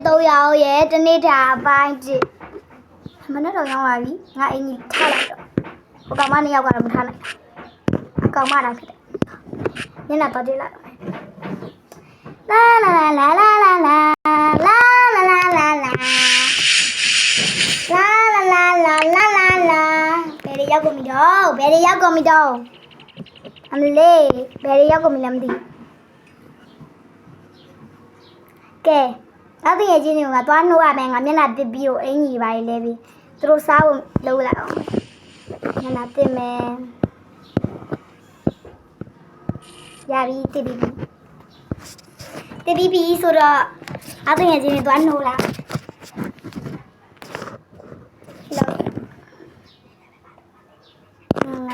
တော့ရအောင်ရဲ့တနေ့တာအပိုင်းကြည့်မနေ့တော့ရောက်လာပြီငါအင်ကြီးထားလိုက်တော့ဟိုကောင်မနှစ်ယောက်ကတော့မထားလိုက်အကောင်မတော့ဖြစ်တယ်ညနေတော့ကြည့်လိုက်လာလာလာလာလာလာလာလာလာလာလာလာလာလာလာလာဘယ်ရောက်ကုန်ပြီတော့ဘယ်ရောက်ကုန်ပြီတော့အမလေးဘယ်ရောက်ကုန်ပြီလဲမသိကဲအဲ့ဒီရဲ့ချင်းတွေကသွားနှိုးရမယ်ငါမျက်နှာတစ်ပြီးကိုအင်ကြီးပါလေပြီသူတို့စားဖို့လုပ်လိုက်အောင်မျက်နှာတစ်မယ်ရပြီတစ်ပြီးဆိုတော့အဲ့ဒီရဲ့ချင်းတွေသွားနှိုးလာ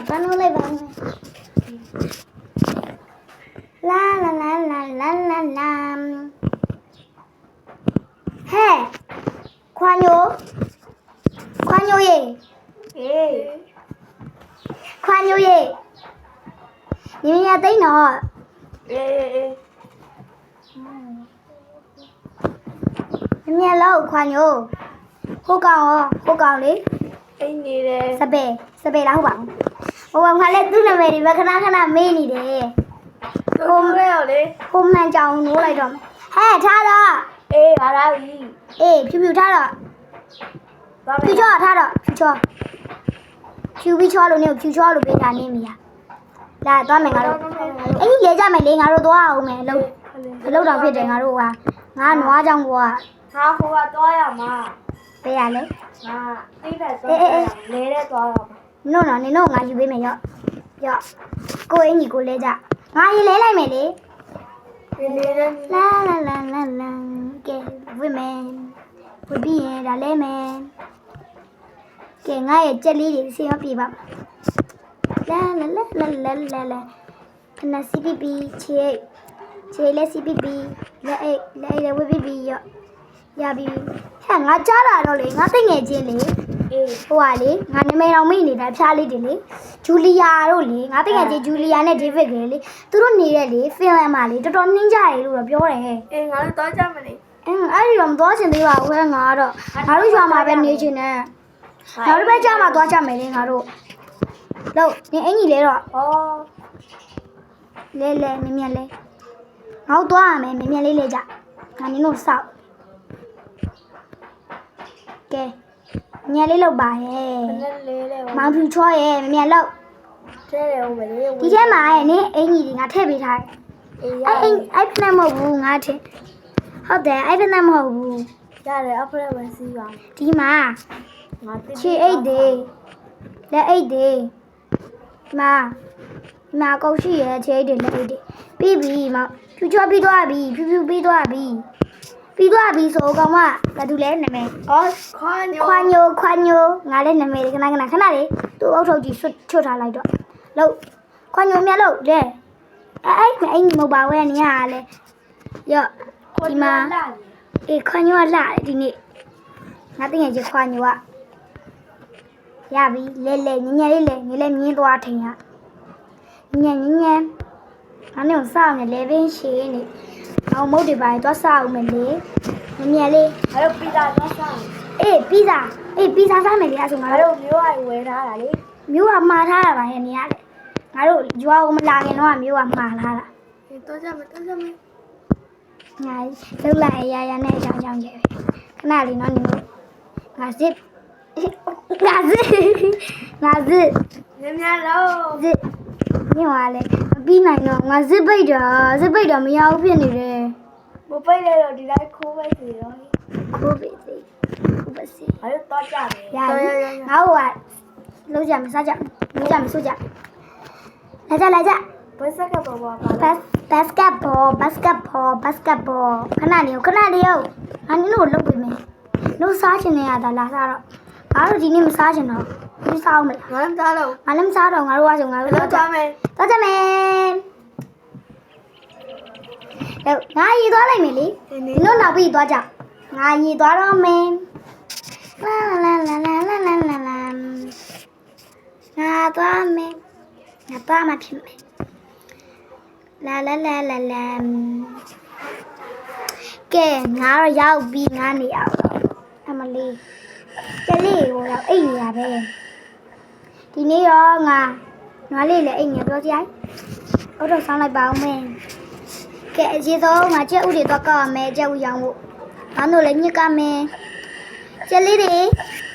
သွားနှိုးလိုက်ပါမယ်လာလာလာလာလာလာလာဟဲ့ခွာညိုရေခွာညိုရေညီမသိနော်မြင်လို့ခွာညိုဟိုကောင်လေအိမ်နေတယ်စပယ်လားဟုတ်ပါဘူးဟိုကငါလည်းသူ့နာမည်ဒီဘခဏမေးနေတယ်ဟိုမဲရောလေဟိုမှန်ကြောင်နိုးလိုက်တော့မယ်ဟဲ့ထားတော့အေးပါလာပြီအေးဖြူထားတော့ဖြူချောထားတော့ဖြူပြီးချောလို့နေဖြူချောလို့ပေးတာနေမိလာသွားမယ်ငါတို့အေးလဲကြမယ်လေငါတို့သွားအောင်မယ်အလုပ်တော်ဖြစ်တယ်ငါတို့ကငါနွားကြောင်ကွာငါဟိုကသွားရမှာပေးရလဲငါသိတယ်သွားရလဲတဲ့သွားရမှာနို့နော်နင်တို့ငါယူပေးမယ်ရော့ကိုအင်ကြီးကိုလဲကြငါရင်လဲလိုက်မယ်လေလာလာလာလာလာကဲဝိမယ်ဝိပြီးရင်ဒါလဲမယ်ကဲငါရဲ့ကြက်လေးတွေစီမပြေပါလာလာလာလာလာလာလာခဏစီပီပီချေလဲစီပီပီလဲဝိပြီးပြီးရော့ရပြီဟဲ့ငါကြားလာတော့လေငါသိငယ်ချင်းလေအေးဟိုကလေငါနာမည်တော်မိနေတာဖျားလေးတွေလေဂျူလီယာတို့လေငါသိငယ်ချင်းဂျူလီယာနဲ့ဒေးဗစ်ကလေသူတို့နေတဲ့လေဖင်လန်မှာလေတော်တော်နှင်းကြရလို့တော့ပြောတယ်အေးငါလည်းသွားကြမလဲအဲ့ဒီတော့မသွားချင်သေးပါဘူးငါတော့ငါတို့ရွာမှာပဲနေချင်တယ်နောက်တစ်ပတ်ကျမှသွားကြမယ်လေငါတို့လို့နင်အင်ကြီးလဲတော့လဲမြင်လဲငါတို့သွားရမယ်မြင်လေးလဲကြငါနင်တို့စောက်ကဲညလေးလောက်ပါရဲ့မောင်ဖြူချောရဲ့မြန်လောက်ထဲတယ်ဦးမလေးဒီထဲမှာရဲ့နင်းအင်ကြီးဒီငါထည့်ပေးထားတယ်အဲ့ဖက်မဟုတ်ဘူးငါထည့်ဟုတ်တယ်အဲ့ဖက်မဟုတ်ဘူးရတယ်အဖက်ပဲစီးပါဒီမှာချီအိတ်တွေလက်အိတ်တွေမာကောက်ရှိရဲ့ချီအိတ်တွေလက်အိတ်တွေပြီးပြီမောင်ဖြူချောပြီးသွားပြီဖြူပြီးသွားပြီဆိုကောင်မဘာတူလဲနာမည်ခွာညိုငါလည်းနာမည်ခဏလေးသူ့အုပ်ထုတ်ကြီးချွတ်ထားလိုက်တော့လို့ခွာညိုမြတ်လို့တဲ့အဲ့မမဟုတ်ပါဘူးနေရလဲရော့ဒီမှာအေးခွာညိုကလာဒီနေ့ငါတင်ငယ်ချခွာညိုကရပြီလဲညလေးလဲငါလည်းမြင်းသွားထင်ရညငါနဲ့စောင့်နေလေပင်ရှည်နေအောင်မုတ်တွေပါသွားစားအောင်မယ်လေမြန်လေးငါတို့ပီဇာသွားစားအေးပီဇာစားမယ်လေအဲ့ဆိုငါတို့မျိုးကဝယ်ထားတာလေမျိုးကမှားထားတာပါရဲ့နေရလေငါတို့ရွာကိုမလာခင်တော့မျိုးကမှားထားတာသွားကြမယ်ငါလှုပ်လိုက်ရနဲ့အကြောင်းကျဲပဲခဏလေးနော်နေလို့ငါစစ်မြန်လို့စစ်ညွှာလေမပြီးနိုင်တော့ငါစစ်ပိတ်တော့မရဘူးဖြစ်နေတယ်မပိတ်လဲတော့ဒီတိုင်းခိုးပဲစီတော့ခိုးပဲစီအဲ့တော့ကြတယ်ငါ့ဟိုကလုံးကြမစားကြလုံးကြမစိုးကြလာကြဘတ်စကဘောပါဘတ်စကဘောခဏလေးငါနင်တို့လုပ်ပေးမယ်လို့စားချင်နေရတာလားစားတော့ငါတို့ဒီနေ့မစားချင်တော့ဒီစားအောင်မလားငါလည်းမစားတော့ငါတို့ကဆိုငါတို့သွားကြမယ်ငါရီသွားလိုက်မယ်လေတို့နောက်ပြီးသွားကြငါရီသွားတော့မယ်လာငါသွားမယ်ငါသွားမှဖြစ်မယ်လာ ကဲငါတော့ရောက်ပြီးငါနေအောင်အမလေးကျလေးကိုတော့အိတ်နေရပဲဒီနေ့တော့ငါလေးလည်းအိတ်နေပြောကြအောက်တော့ဆောင်းလိုက်ပါဦးမယ်ကဲအရေးဆုံးငါကျက်ဥတွေတော့ကောက်ရမယ်ကျက်ဥရောင်းဖို့ငါတို့လည်းညစ်ကမယ်ကျက်လေးတွေ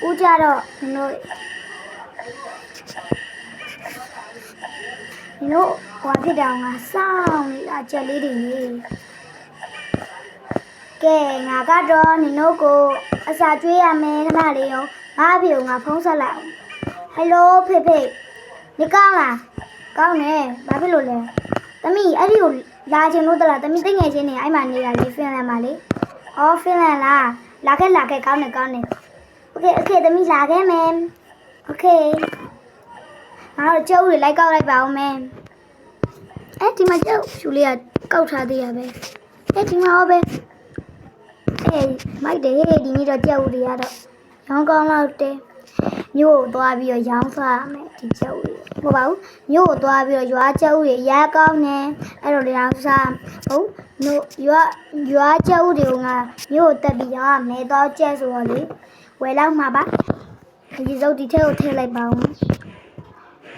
ဥကြတော့တို့ဟိုဖြစ်တောင်ငါစောင်းနေတာကျက်လေးတွေကြီးကဲငါကတော့နင်တို့ကိုအစာကျွေးရမယ်ခဏလေးရောငါအဖေကငါဖုန်းဆက်လိုက်ဟယ်လိုဖေဖေနေကောင်းလားကောင်းတယ်ဘာဖြစ်လို့လဲသမီးအဲ့ဒီကိုလာချင်လို့တလားသမီးသိငယ်ချင်းနေအဲ့မှာနေတာလေဖင်လန်မှာလေအော်ဖင်လန်လားလာခဲ့ကောင်းတယ်โอเคသမီးလာခဲ့မယ်โอเคငါတို့ကျုပ်တွေလိုက်ကောက်လိုက်ပါဦးမယ်ဒီမှာကျုပ်ရှူလေးကကောက်ထားသေးရပဲဒီမှာဟောပဲမိုက်တယ်ဟဲ့ဒီနေ့တော့ကျုပ်တွေကတော့ရောင်းကောင်းတော့တယ်မြို့ကိုသွားပြီးတော့ရောင်းစားရမယ်ဒီကျုပ်တွေမဟုတ်ပါဘူးမြို့ကိုသွားပြီးတော့ရွာကျုပ်တွေရာကောင်းနေအဲ့တော့ရောင်းစားဟုတ်ရွာကျုပ်တွေကငါမြို့ကိုတက်ပြီးရောင်းရမယ်တော့ကျက်ဆိုတော့လေဝယ်လောက်မှာပါဒီစုပ်ဒီထဲကိုထည့်လိုက်ပါဦး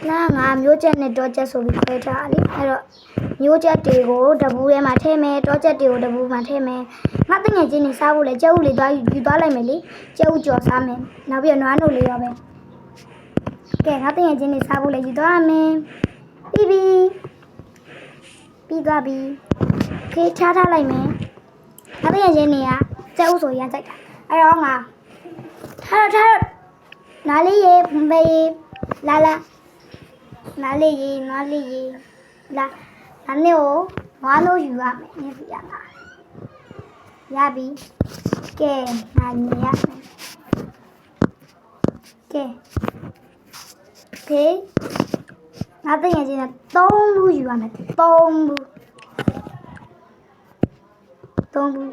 လာငါမျိုးချက်နဲ့တော့ချက်ဆိုပြီးခွဲထားလေအဲ့တော့မျိုးချက်တွေကိုတပူထဲမှာထည့်မယ်တော့ချက်တွေကိုတပူမှာထည့်မယ်ငါတငယ်ချင်းနေစားဖို့လဲကျုပ်လေးသွားယူသွားလိုက်မယ်လေကျုပ်ကြော်စားမယ်နောက်ပြီးတော့နွားနို့လေးရောပဲကဲငါတငယ်ချင်းနေစားဖို့လဲယူသွားမယ်ပြီးသွားပြီခေးချထားလိုက်မယ်ငါတငယ်ချင်းနေကကျုပ်ဆိုရမ်းကြိုက်တာအဲ့တော့ငါထားနားလေးရေဘေးလာနားလေးရေလာနားလေးကိုနွားလို့ယူရမယ်နေပြရမှာရပြီကဲငါနေရမယ်ကဲဖေးငါတကယ်ချင်း3လူယူရမယ်3လူ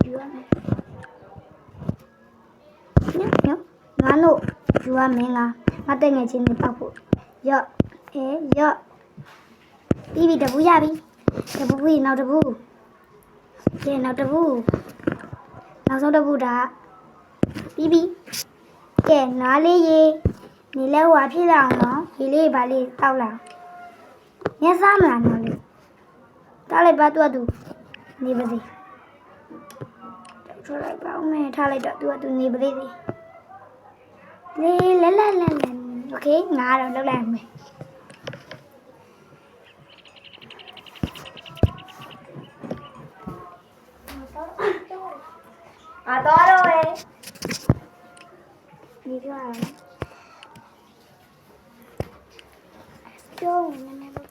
ယူရမယ်ညငါတို့ယူရမယ်ငါတကယ်ချင်းနေပောက်ဖို့ရော့ပြီးပြီတပူရပြီတပူပြီးနောက်တပူကဲနောက်တပူနောက်ဆုံးတပူဒါပြီးပြီကဲနားလေးရေနေလဲဟွာဖြစ်လာအောင်နော်ဒီလေးပါလေးတောက်လာညစားမလားနော်လေတောက်လိုက်ပါသူနေပါစေထားလိုက်ပါဦးမယ်ထားလိုက်တော့သူနေပါသေးတယ်လေလာโอเคငါတော့လောက်လိုက်မယ်တော့တော့လေဒီကြွားကျုံနေနေလို့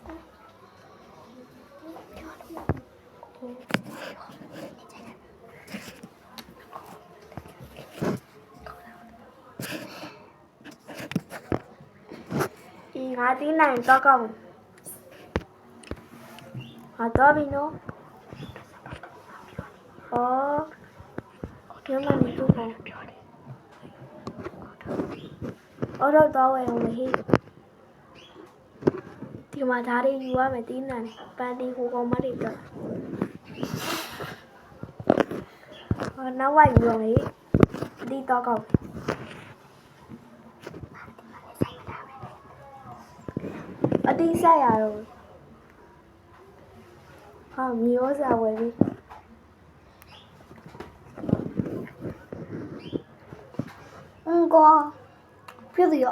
ဒီငါတီးနိုင်တော့ကောင်းဟာတော့ပြီနော်ကျမနေတူပါအော်တော့ဝယ်အောင်လေဒီမှာဓာတ်တွေယူရမယ်တီးနိုင်ပန်းတီဟိုကောင်မတွေတော့နောက်ဝယူရမယ်ဒီတော့ကောက်အတီးဆက်ရတော့ဟာမျိုးစားဝယ်ပြီကွာဖြစ်ရ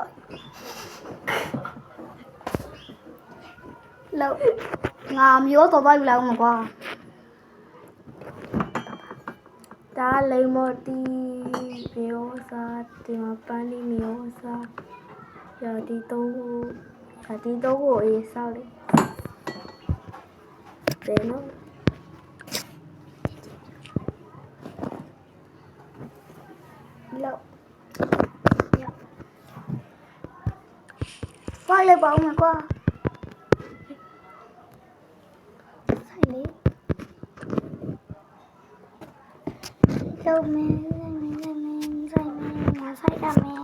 လောက်ငါမျိုးတော့ယူလာအောင်ကွာဒါလိမ္မော်တီမျိုးစားဒီမှာပန်းလေးမျိုးစားရာဒီတော့ကိုအေးစားလေတယ်နော်လောက်qua lấy bóng mà qua sai lấy đâu mẹ sai đam mẹ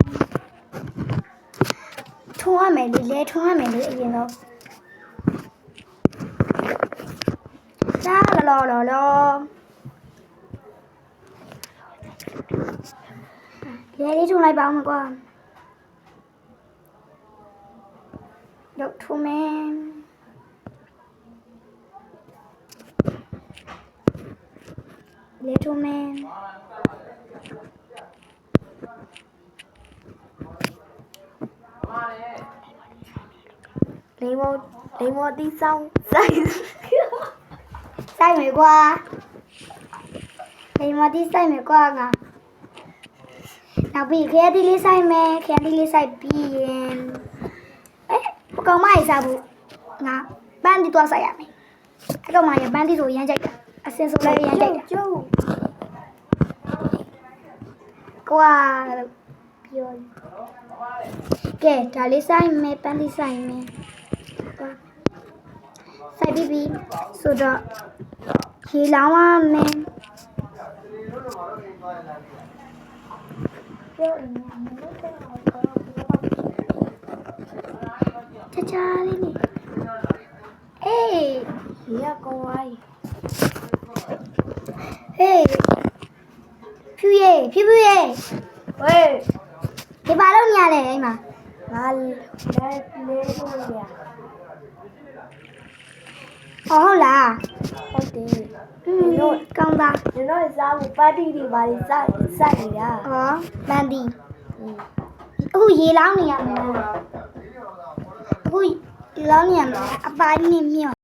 thua mẹ đi lấy gì đâu ra lo ရဲလေးထုံလိုက်ပါအောင်ကွာရောက်ထုံမယ်ရဲထုံမယ် လိမ္မော်တီးဆောင်ဆိုင် စိုက်မယ်ကွာလိမ္မာတီးစိုက်မယ်ကွာငါနောက်ပြီးခရတီလေးစိုက်မယ်ခရတီလေးစိုက်ပြီးရင်ပကောင်မရေးစားဖို့ငါပန်းတီသွားစိုက်ရမယ်အဲ့ကောင်မရပန်းတီဆိုရမ်းကြိုက်တာအစင်ဆိုလည်းရမ်းကြိုက်တာ ကျုပ် ကွာလို့ပြောကဲဒါလေးစိုက်မယ်ပန်းတီစိုက်မယ်ကွာစိုက်ပြီးပြီဆိုတော့ရေလောင်းရမယ် ကျုပ်အများမလို့တဲ့အောင်တော့ ချာချာလေးနေအေး ရေကကောင်းသွားပြီ ဟေးဖြူရေဖြူဖြူရေ ဝေး ဒီပါလို့ညာလဲအိမ်မှာ ငါလည်းလေးလို့ရ အော်ဟုတ်လား ဟုတ်တယ် တို့ကောင်းသား ကျွန်တော်စားဖို့ပါတီတွေပါလေးစနေတာ အော်မန်ဒီအခုရေလောင်းနေရမယ်အခုရေလောင်းနေရမယ်အပိုင်းနဲ့မြော့